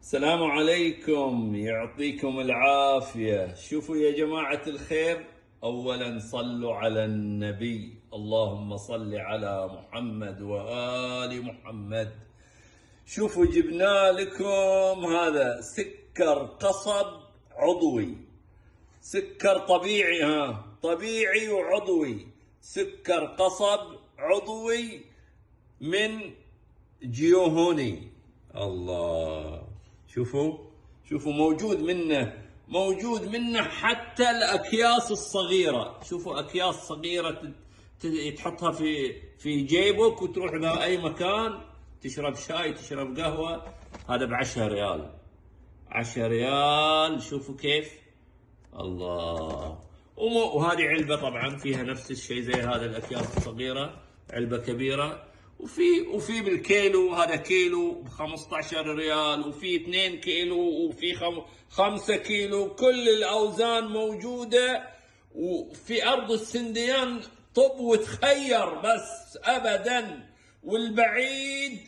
السلام عليكم، يعطيكم العافية. شوفوا يا جماعة الخير، أولا صلوا على النبي، اللهم صل على محمد وآل محمد. شوفوا جبنا لكم هذا سكر قصب عضوي، سكر طبيعي، طبيعي وعضوي، سكر قصب عضوي من جيوهوني. الله، شوفوا موجود منه حتى الأكياس الصغيرة. شوفوا أكياس صغيرة تحطها في جيبك وتروح بها أي مكان، تشرب شاي تشرب قهوة. هذا ب10 ريال، 10 ريال. شوفوا كيف، الله. وهذه علبة طبعا فيها نفس الشيء زي هذا الأكياس الصغيرة، علبة كبيرة. وفي بالكيلو، هذا كيلو ب 15 ريال، وفي 2 كيلو، وفي 5 كيلو. كل الأوزان موجودة. وفي أرض السنديان طب وتخير بس أبدا. والبعيد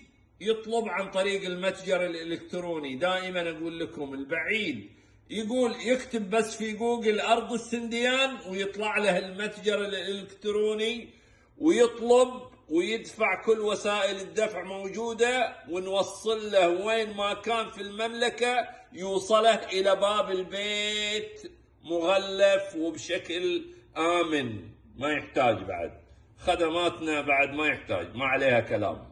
يطلب عن طريق المتجر الإلكتروني. دائما أقول لكم البعيد يقول يكتب بس في جوجل أرض السنديان ويطلع له المتجر الإلكتروني ويطلب ويدفع. كل وسائل الدفع موجودة، ونوصل له وين ما كان في المملكة، يوصله إلى باب البيت مغلف وبشكل آمن. ما يحتاج بعد خدماتنا، بعد ما يحتاج، ما عليها كلام.